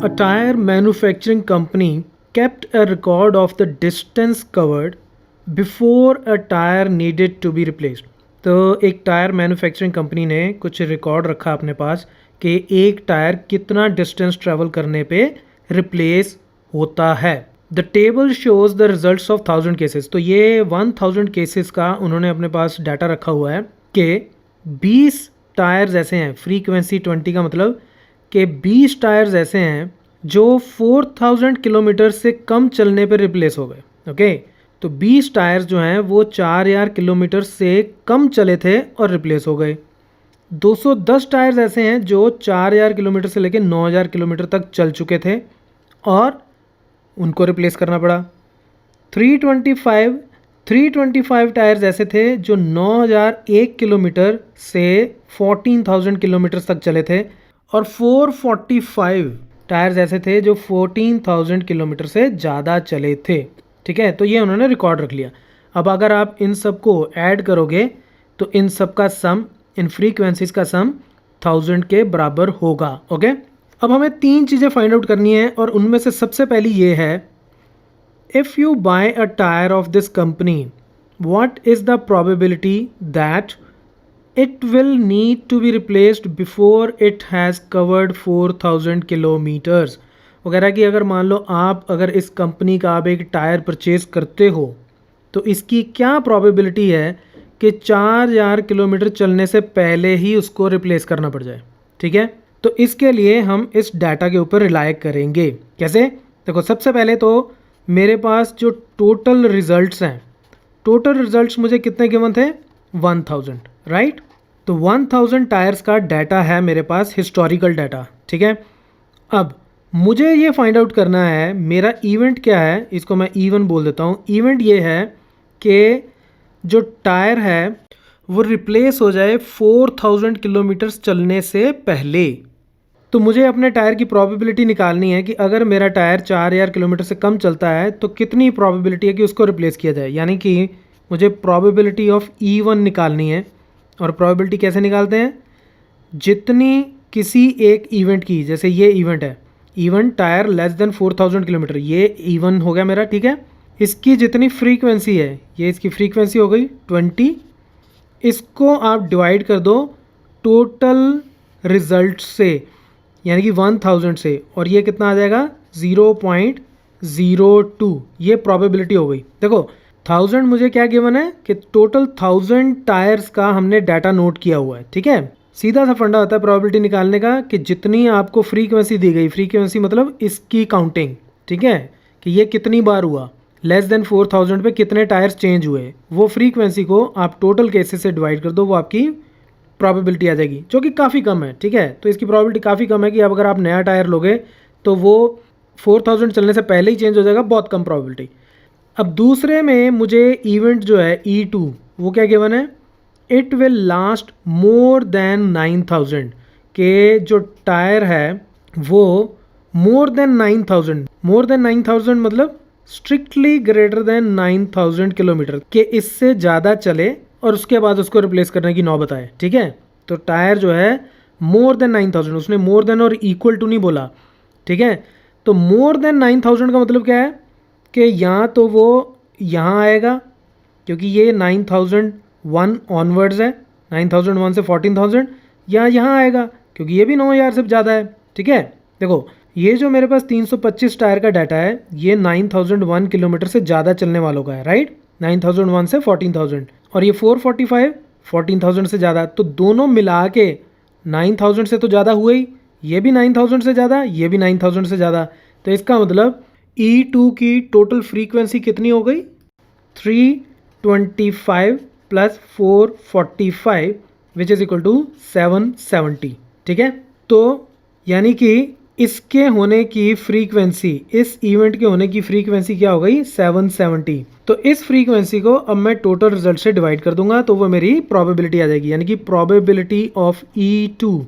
A tire manufacturing company kept a record of the distance covered before a tire needed to be replaced. तो एक tyre manufacturing company ने कुछ record रखा अपने पास कि एक टायर कितना डिस्टेंस ट्रैवल करने पे रिप्लेस होता है. The table shows the results of 1000 cases. तो ये 1000 केसेस का उन्होंने अपने पास डाटा रखा हुआ है कि 20 टायर्स ऐसे हैं, फ्रीक्वेंसी 20 का मतलब कि 20 टायर्स ऐसे हैं जो 4000 किलोमीटर से कम चलने पर रिप्लेस हो गए. ओके, तो 20 टायर्स जो हैं वो 4000 किलोमीटर से कम चले थे और रिप्लेस हो गए. 210 टायर्स ऐसे हैं जो 4000 किलोमीटर से लेकर 9000 किलोमीटर तक चल चुके थे और उनको रिप्लेस करना पड़ा. 325 टायर्स ऐसे थे जो 9001 किलोमीटर से 14000 किलोमीटर तक चले थे और 445 टायर्स ऐसे थे जो 14000 किलोमीटर से ज़्यादा चले थे. ठीक है, तो ये उन्होंने रिकॉर्ड रख लिया. अब अगर आप इन सब को ऐड करोगे तो इन सब का सम, इन फ्रीक्वेंसीज का सम 1000 के बराबर होगा. ओके, अब हमें 3 चीज़ें फाइंड आउट करनी है और उनमें से सबसे पहली ये है, if you buy a tyre of this company what is the probability that it will need to be replaced before it has covered 4000 kilometres वगैरह की. अगर मान लो आप अगर इस कंपनी का आप एक टायर परचेज़ करते हो तो इसकी क्या प्रोबेबिलिटी है कि 4000 किलोमीटर चलने से पहले ही उसको रिप्लेस करना पड़ जाए. ठीक है, तो इसके लिए हम इस डाटा के ऊपर रिलाय करेंगे. कैसे? देखो, सबसे पहले तो मेरे पास जो टोटल रिजल्ट्स हैं, टोटल रिजल्ट्स मुझे कितने गिवन थे? 1000, राइट. तो 1000 टायर्स का डाटा है मेरे पास, हिस्टोरिकल डाटा. ठीक है, अब मुझे ये फाइंड आउट करना है मेरा इवेंट क्या है. इसको मैं E1 बोल देता हूँ. इवेंट ये है कि जो टायर है वो रिप्लेस हो जाए 4000 किलोमीटर्स चलने से पहले. तो मुझे अपने टायर की प्रोबेबिलिटी निकालनी है कि अगर मेरा टायर 4000 किलोमीटर से कम चलता है तो कितनी प्रोबेबिलिटी है कि उसको रिप्लेस किया जाए. यानी कि मुझे प्रोबेबिलिटी ऑफ E1 निकालनी है. और प्रोबेबिलिटी कैसे निकालते हैं? जितनी किसी एक इवेंट की, जैसे ये इवेंट है, event tyre less than 4000 kilometre, ये E1 हो गया मेरा. ठीक है, इसकी जितनी फ्रीक्वेंसी है, ये इसकी फ्रीक्वेंसी हो गई 20. इसको आप डिवाइड कर दो टोटल रिजल्ट से, यानी कि 1000 से, और ये कितना आ जाएगा? 0.02. ये प्रोबेबिलिटी हो गई. देखो, 1000 मुझे क्या गिवन है कि टोटल 1000 टायर्स का हमने डाटा नोट किया हुआ है. ठीक है, सीधा सा फंडा होता है प्रोबेबिलिटी निकालने का कि जितनी आपको फ्रीक्वेंसी दी गई, फ्रीक्वेंसी मतलब इसकी काउंटिंग, ठीक है, कि ये कितनी बार हुआ, लेस देन 4000 पे कितने टायर्स चेंज हुए, वो फ्रीक्वेंसी को आप टोटल केसेस से डिवाइड कर दो, वो आपकी प्रोबेबिलिटी आ जाएगी, जो कि काफ़ी कम है. ठीक है, तो इसकी प्रोबेबिलिटी काफ़ी कम है कि अब अगर आप नया टायर लोगे तो वो 4000 चलने से पहले ही चेंज हो जाएगा. बहुत कम प्रोबेबिलिटी. अब दूसरे में मुझे इवेंट जो है E2, वो क्या गिवन है? It will last more than 9000. के जो टायर है वो मोर देन 9000 मतलब स्ट्रिक्टली ग्रेटर देन 9000 किलोमीटर के इससे ज़्यादा चले और उसके बाद उसको रिप्लेस करने की नौबत आए. ठीक है, तो टायर जो है मोर देन 9000, उसने मोर देन और इक्वल टू नहीं बोला. ठीक है, तो मोर देन 9000 का मतलब क्या है कि यहाँ तो वो यहाँ आएगा क्योंकि ये 9001 ऑनवर्ड्स है, 9001 से 14000, या यहाँ आएगा क्योंकि ये भी 9000 से ज़्यादा है. ठीक है, देखो, ये जो मेरे पास 325 टायर का डाटा है ये 9001 किलोमीटर से ज़्यादा चलने वालों का है, राइट. 9001 से 14000, और ये 445 14000 से ज़्यादा. तो दोनों मिला के 9000 से तो ज़्यादा हुए ही, ये भी 9000 से ज़्यादा, ये भी 9000 से ज़्यादा. तो इसका मतलब E2 की टोटल फ्रीक्वेंसी कितनी हो गई? 325 plus 445 which is equal to 770. ठीक है, तो यानी कि इसके होने की फ्रीक्वेंसी, इस इवेंट के होने की फ्रीक्वेंसी क्या हो गई? 770. तो इस फ्रीक्वेंसी को अब मैं टोटल रिजल्ट से डिवाइड कर दूंगा तो वो मेरी प्रोबेबिलिटी आ जाएगी. यानी कि प्रोबेबिलिटी ऑफ E2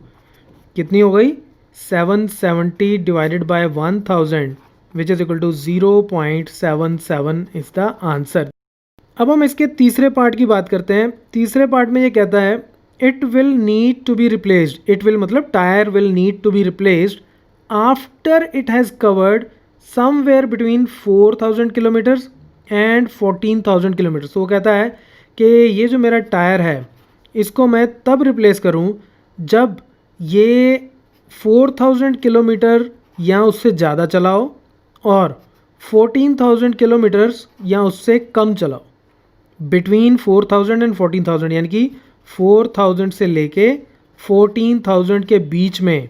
कितनी हो गई? 770 divided by 1000 which is equal to 0.77 is the answer. अब हम इसके तीसरे पार्ट की बात करते हैं. तीसरे पार्ट में ये कहता है it will need to be replaced. It will मतलब tyre will need to be replaced after it has covered somewhere between 4000 kilometres and 14,000 kilometres. तो वो कहता है कि ये जो मेरा टायर है इसको मैं तब रिप्लेस करूं जब ये 4000 किलोमीटर या उससे ज़्यादा चलाओ और 14,000 किलोमीटर्स या उससे कम चलाओ। बिटवीन 4000 एंड 14,000 यानी कि 4000 से लेके 14,000 के बीच में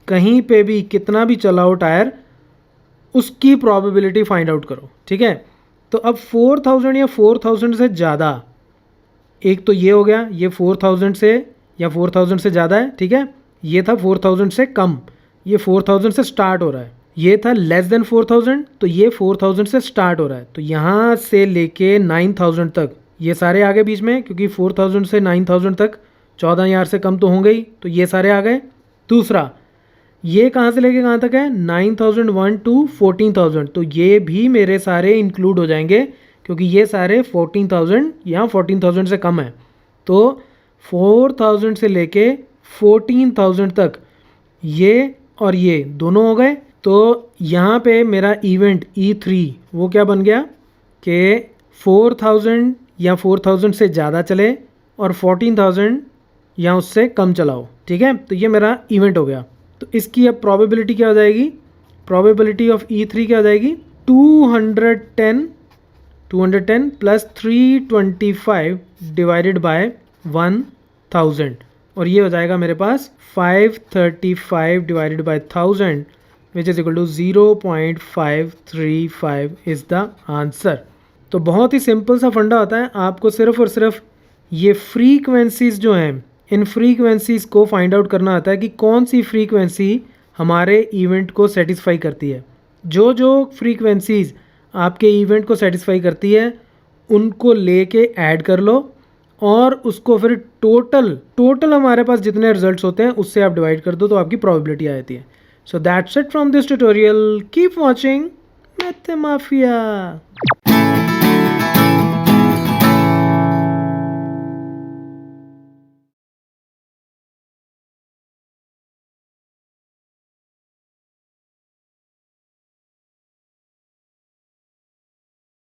कहीं पे भी कितना भी चलाओ टायर, उसकी प्रोबेबिलिटी फाइंड आउट करो। ठीक है, तो अब 4000 या 4000 से ज़्यादा, एक तो ये हो गया, ये 4000 से या 4000 से ज़्यादा है। ठीक है, ये था 4000 से कम, ये 4000 से स्टार्ट हो रहा है। ये था लेस देन 4000, तो ये 4000 से स्टार्ट हो रहा है। तो यहाँ से लेके 9000 तक ये सारे आ गए बीच में, क्योंकि 4000 से 9000 तक 14,000 से कम तो होंगे ही, तो ये सारे आ गए। दूसरा, ये कहाँ से लेके कहाँ तक है, 9001 टू 14,000, तो ये भी मेरे सारे इंक्लूड हो जाएंगे क्योंकि ये सारे 14,000 या 14,000 से कम है। तो 4000 से लेके 14,000 तक ये और ये दोनों हो गए। तो यहाँ पे मेरा इवेंट E3 वो क्या बन गया कि 4000 या 4000 से ज़्यादा चले और 14,000 या उससे कम चलाओ। ठीक है, तो ये मेरा इवेंट हो गया। तो इसकी अब प्रोबेबिलिटी क्या हो जाएगी, प्रोबेबिलिटी ऑफ E3 क्या हो जाएगी, 210 प्लस 325 डिवाइडेड बाय 1000, और ये हो जाएगा मेरे पास 535 divided by 1000 which is equal to 0.535 is the answer. तो बहुत ही सिंपल सा फंडा होता है, आपको सिर्फ और सिर्फ ये फ्रीक्वेंसीज जो हैं, इन फ्रीक्वेंसीज को फाइंड आउट करना आता है कि कौन सी फ्रीक्वेंसी हमारे इवेंट को सेटिस्फाई करती है। जो जो फ्रीक्वेंसीज आपके इवेंट को सेटिस्फाई करती है उनको लेके ऐड कर लो और उसको फिर टोटल हमारे पास जितने रिजल्ट्स होते हैं उससे आप डिवाइड कर दो, तो आपकी प्रोबेबिलिटी आ जाती है। So that's it from this tutorial, keep watching math mafia.